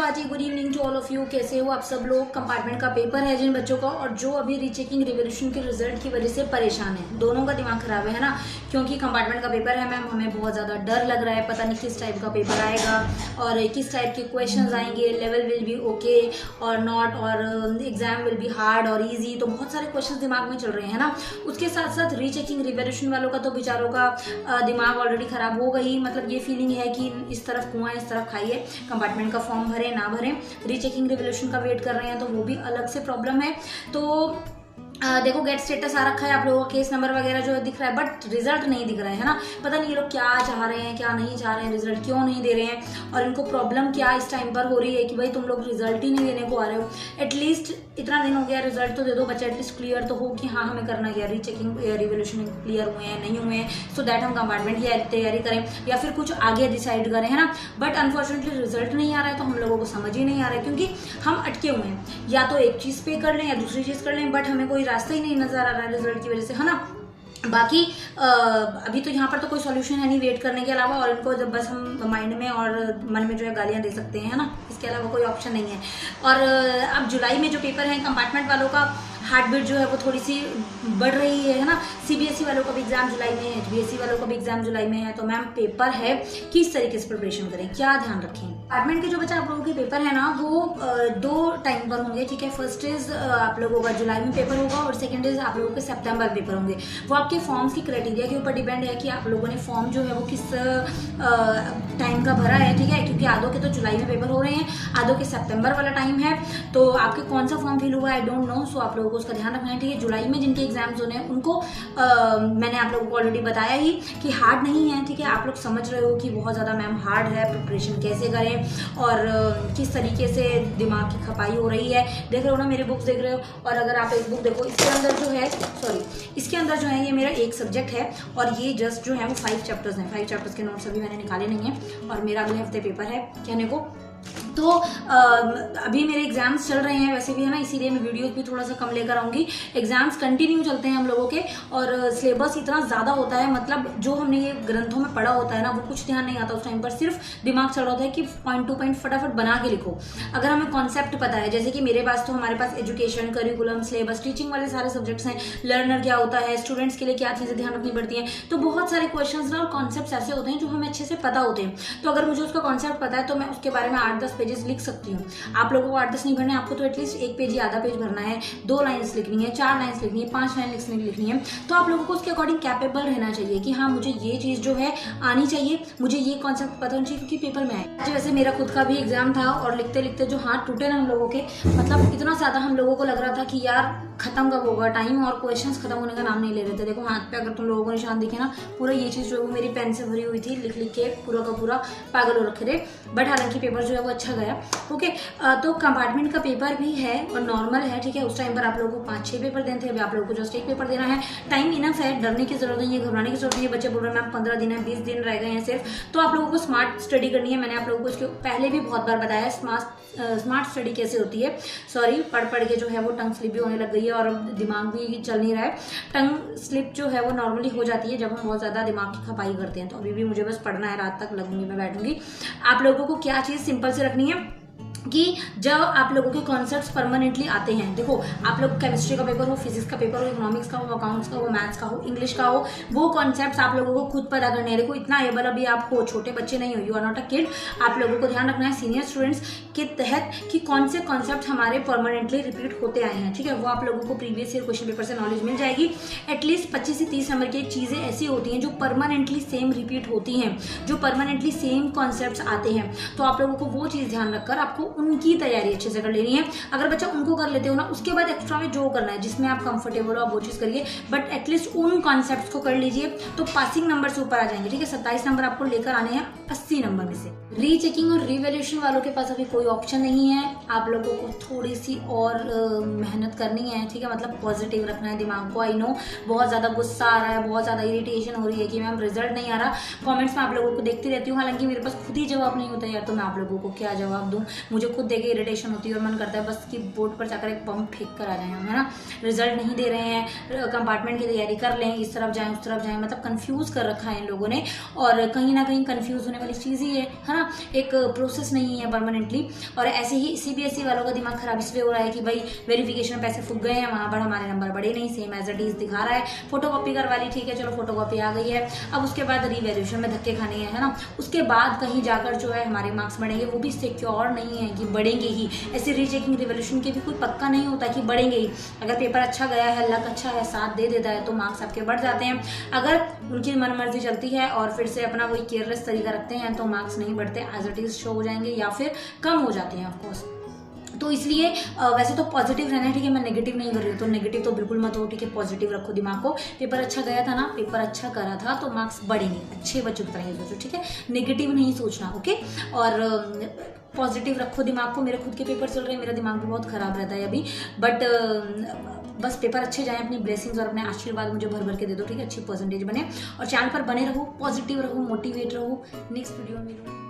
पाजी, good evening to all of you. कैसे हो आप सब लोग। कंपार्टमेंट का पेपर है जिन बच्चों का, और जो अभी रीचेकिंग रिवोल्यूशन के रिजल्ट की वजह से परेशान है, दोनों का दिमाग खराब है ना, क्योंकि कंपार्टमेंट का पेपर है मैम, हमें बहुत ज़्यादा डर लग रहा है, पता नहीं किस टाइप का पेपर आएगा और किस टाइप के क्वेश्चंस आएंगे, लेवल विल बी ओके और नॉट, और एग्जाम विल बी हार्ड और ईजी। तो बहुत सारे क्वेश्चन दिमाग में चल रहे हैं ना। उसके साथ साथ रीचेकिंग रिवोल्यूशन वालों का तो बेचारों का दिमाग ऑलरेडी खराब हो गई। मतलब ये फीलिंग है कि इस तरफ कुआं इस तरफ खाइए, कंपार्टमेंट का फॉर्म भरे ना भरे, रीचेकिंग रिवोल्यूशन का वेट कर रहे हैं तो वो भी अलग से प्रॉब्लम है। तो देखो गेट स्टेटस आ रखा है, आप लोगों का केस नंबर वगैरह जो है दिख रहा है, बट रिजल्ट नहीं दिख रहा है ना। पता नहीं ये लोग क्या चाह रहे हैं क्या नहीं चाह रहे हैं, रिजल्ट क्यों नहीं दे रहे हैं, और इनको प्रॉब्लम क्या इस टाइम पर हो रही है कि भाई तुम लोग रिजल्ट ही नहीं देने को आ रहे हो। एटलीस्ट इतना दिन हो गया, रिजल्ट तो दे दो, बच्चा एटलीस्ट क्लियर तो हो कि हाँ हमें करना क्या, रीचेकिंग रिवोल्यूशन क्लियर हुए हैं नहीं हुए हैं, सो दैट हम कंपार्टमेंट की तैयारी करें या फिर कुछ आगे डिसाइड करें, है ना। बट अनफॉर्चुनेटली रिजल्ट नहीं आ रहा है तो हम लोगों को समझ ही नहीं आ रहा है, क्योंकि हम अटके हुए हैं, या तो एक चीज़ पे कर लें या दूसरी चीज़ कर लें, बट हमें कोई रास्ता ही नहीं नजर आ रहा है रिजल्ट की वजह से, है ना। बाकी अभी तो यहाँ पर तो कोई सॉल्यूशन है नहीं वेट करने के अलावा, और इनको जब बस हम माइंड में और मन में जो है गालियाँ दे सकते हैं, है ना, इसके अलावा कोई ऑप्शन नहीं है। और अब जुलाई में जो पेपर है कंपार्टमेंट वालों का, हार्ट बीट जो है वो थोड़ी सी बढ़ रही है ना। सीबीएसई वालों का भी एग्जाम जुलाई में है, एचबीएसई वालों का भी एग्जाम जुलाई में है। तो मैम पेपर है, किस तरीके से प्रिपरेशन करें, क्या ध्यान रखें। डिपार्टमेंट के जो बच्चा आप लोगों के पेपर है ना, वो दो टाइम पर होंगे, ठीक है। फर्स्ट इज आप लोगों का जुलाई में पेपर होगा, और सेकंड इज आप लोगों के सितंबर पेपर होंगे। वो आपके फॉर्म्स की क्राइटेरिया के ऊपर डिपेंड है कि आप लोगों ने फॉर्म जो है वो किस टाइम का भरा है, ठीक है। क्योंकि आधों के तो जुलाई में पेपर हो रहे हैं, आधों के सितंबर वाला टाइम है, तो आपके कौन सा फॉर्म फिल हुआ आई डोंट नो। सो आप लोगों को उसका ध्यान रखना है, ठीक है। जुलाई में जिनके एग्जाम्स होने हैं उनको मैंने आप लोगों को ऑलरेडी बताया ही कि हार्ड नहीं है, ठीक है। आप लोग समझ रहे हो कि बहुत ज़्यादा मैम हार्ड है, प्रिपरेशन कैसे करें और किस तरीके से दिमाग की खपाई हो रही है। देख रहे हो ना, मेरे बुक्स देख रहे हो, और अगर आप एक बुक देखो, इसके अंदर जो है इसके अंदर जो है ये मेरा एक सब्जेक्ट है, और ये जस्ट जो है वो 5 चैप्टर्स हैं। 5 चैप्टर्स के नोट्स अभी मैंने निकाले नहीं है, और मेरा अगले हफ्ते पेपर है कहने को। तो अभी मेरे एग्जाम्स चल रहे हैं वैसे भी, है ना, इसीलिए मैं वीडियोस भी थोड़ा सा कम लेकर आऊंगी। एग्जाम्स कंटिन्यू चलते हैं हम लोगों के, और सिलेबस इतना ज़्यादा होता है, मतलब जो हमने ये ग्रंथों में पढ़ा होता है ना, वो कुछ ध्यान नहीं आता उस टाइम पर। सिर्फ दिमाग चल रहा होता है कि पॉइंट टू पॉइंट फटाफट बना के लिखो। अगर हमें कॉन्सेप्ट पता है, जैसे कि मेरे पास तो हमारे पास एजुकेशन, करिकुलम, सिलेबस, टीचिंग वाले सारे सब्जेक्ट्स हैं, लर्नर क्या होता है, स्टूडेंट्स के लिए क्या चीज़ें ध्यान रखनी पड़ती हैं, तो बहुत सारे क्वेश्चन ना और कॉन्सेप्ट ऐसे होते हैं जो हमें अच्छे से पता होते हैं। तो अगर मुझे उसका कॉन्सेप्ट पता है तो मैं उसके बारे में 8-10 पेजेस लिख सकती हूँ। आप लोगों को 8-10 नहीं भरना है, आपको तो एटलीस्ट 1 पेज या आधा पेज भरना है, 2 लाइन्स लिखनी है, 4 लाइन्स लिखनी है, 5 लाइन लिखनी है। तो आप लोगों को उसके अकॉर्डिंग कैपेबल रहना चाहिए कि हाँ मुझे ये चीज़ जो है आनी चाहिए, मुझे ये कॉन्सेप्ट पता होना चाहिए, क्योंकि पेपर में आए। आज वैसे मेरा खुद का भी एग्जाम था, और लिखते लिखते जो हाथ टूटे ना हम लोगों के, मतलब इतना ज़्यादा हम लोगों को लग रहा था कि यार खत्म कब होगा टाइम, और क्वेश्चंस खत्म होने का नाम नहीं ले रहे थे। देखो हाथ पे अगर तुम लोगों को निशान दिखे ना, पूरा ये चीज़ जो है वो मेरी पेन से भरी हुई थी, लिख लिख के पूरा का पूरा पागल हो रखे थे। बट हालांकि पेपर जो है वो अच्छा गया, ओके। तो कंपार्टमेंट का पेपर भी है और नॉर्मल है, ठीक है। उस टाइम पर आप लोगों को 5-6 पेपर देने थे, अभी आप लोगों को जस्ट 1 पेपर देना है। टाइम इनफ है, डरने की जरूरत नहीं है, घबराने की जरूरत नहीं है। बच्चे बोल रहे हैं मैम 15 दिन है, 20 दिन रह गए हैं सिर्फ, तो आप लोगों को स्मार्ट स्टडी करनी है। मैंने आप लोगों को इसके पहले भी बहुत बार बताया स्मार्ट स्टडी कैसे होती है। सॉरी, पढ़ पढ़ के जो है वो टंग स्लिप भी होने लग गई है, और दिमाग भी चल नहीं रहा है। टंग स्लिप जो है वो नॉर्मली हो जाती है जब हम बहुत ज़्यादा दिमाग की खपाई करते हैं। तो अभी भी मुझे बस पढ़ना है, रात तक लगूंगी मैं, बैठूंगी। आप लोगों को क्या चीज़ सिंपल से रखनी है कि जब आप लोगों के कॉन्सेप्ट्स परमानेंटली आते हैं, देखो आप लोग केमिस्ट्री का पेपर हो, फिजिक्स का पेपर हो, इकोनॉमिक्स का हो, अकाउंट्स का हो, मैथ्स का हो, इंग्लिश का हो, वो कॉन्सेप्ट्स आप लोगों को खुद पता करने हैं। देखो इतना एबल अभी आप हो, छोटे बच्चे नहीं हो, you are not a kid. आप लोगों को ध्यान रखना है सीनियर स्टूडेंट्स के तहत कि कौन से कॉन्सेप्ट हमारे परमानेंटली रिपीट होते आए हैं, ठीक है। वो आप लोगों को प्रीवियस ईयर क्वेश्चन पेपर से नॉलेज मिल जाएगी। एटलीस्ट 25 से 30 नंबर की चीज़ें ऐसी होती हैं जो परमानेंटली सेम रिपीट होती हैं, जो परमानेंटली सेम कॉन्सेप्ट्स आते हैं। तो आप लोगों को वो चीज़ ध्यान रखकर आपको उनकी तैयारी अच्छे से कर लेनी है। अगर बच्चा उनको कर लेते हो ना, उसके बाद एक्स्ट्रा में जो करना है जिसमें आप कंफर्टेबल हो आप वो चीज़ करिए, बट एटलीस्ट उन कॉन्सेप्ट्स को कर लीजिए, तो पासिंग नंबर से ऊपर आ जाएंगे, ठीक है। 27 नंबर आपको लेकर आने हैं 80 नंबर में से। रीचेकिंग और रिवैल्यूएशन वालों के पास अभी कोई ऑप्शन नहीं है। आप लोगों को थोड़ी सी और मेहनत करनी है, ठीक है। मतलब पॉजिटिव रखना है दिमाग को। आई नो बहुत ज़्यादा गुस्सा आ रहा है, बहुत ज़्यादा इरिटेशन हो रही है कि मैम रिजल्ट नहीं आ रहा। कॉमेंट्स में आप लोगों को देखती रहती हूँ, हालांकि मेरे पास खुद ही जवाब नहीं होता यार, तो मैं आप लोगों को क्या जवाब दूँ। मुझे मुझे खुद देख के इरिटेशन होती है और मन करता है बस कि बोर्ड पर जाकर एक बम फेंक कर आ जाए हम, है ना। रिजल्ट नहीं दे रहे हैं, कंपार्टमेंट की तैयारी कर लें, इस तरफ जाएं उस तरफ जाएं, मतलब कंफ्यूज कर रखा है इन लोगों ने। और कहीं ना कहीं कंफ्यूज होने वाली चीज़ ही है ना, एक प्रोसेस नहीं है परमानेंटली। और ऐसे ही CBSE वालों का दिमाग खराब इसलिए हो रहा है कि भाई वेरिफिकेशन पैसे फूक गए हैं, वहाँ पर हमारे नंबर बढ़े नहीं, सेम एज इट इज दिखा रहा है, फोटोकॉपी करवा ली, ठीक है चलो फोटोकॉपी आ गई है, अब उसके बाद रीवैल्यूएशन में धक्के खाने हैं, है ना। उसके बाद कहीं जाकर जो है हमारे मार्क्स बढ़ेंगे, वो भी सिक्योर नहीं है कि बढ़ेंगे ही। ऐसे रीचेकिंग रिवोल्यूशन के भी कोई पक्का नहीं होता कि बढ़ेंगे ही। अगर पेपर अच्छा गया है, लक अच्छा है, साथ दे देता है तो मार्क्स आपके बढ़ जाते हैं। अगर उनकी मनमर्जी चलती है और फिर से अपना वही केयरलेस तरीका रखते हैं तो मार्क्स नहीं बढ़ते, एज इट इज शो हो जाएंगे या फिर कम हो जाते हैं ऑफकोर्स। तो इसलिए वैसे तो पॉजिटिव रहना है, ठीक है, मैं नेगेटिव नहीं कर रही हूँ, तो नेगेटिव तो बिल्कुल मत हो, ठीक है, पॉजिटिव रखो दिमाग को। पेपर अच्छा गया था ना, पेपर अच्छा करा था तो मार्क्स बढ़ेंगे, अच्छे बच्चों की तरह सोचो, ठीक है, नेगेटिव नहीं सोचना, ओके। और पॉजिटिव रखो दिमाग को। मेरे खुद के पेपर चल रहे हैं, मेरा दिमाग भी बहुत खराब रहता है अभी, बट बस पेपर अच्छे जाएं, अपनी ब्लेसिंग्स और अपने आशीर्वाद मुझे भर भर के दे दो, ठीक है, अच्छी परसेंटेज बने। और चैनल पर बने रहो, पॉजिटिव रहो, मोटिवेट रहो। नेक्स्ट वीडियो में मिलूंगी।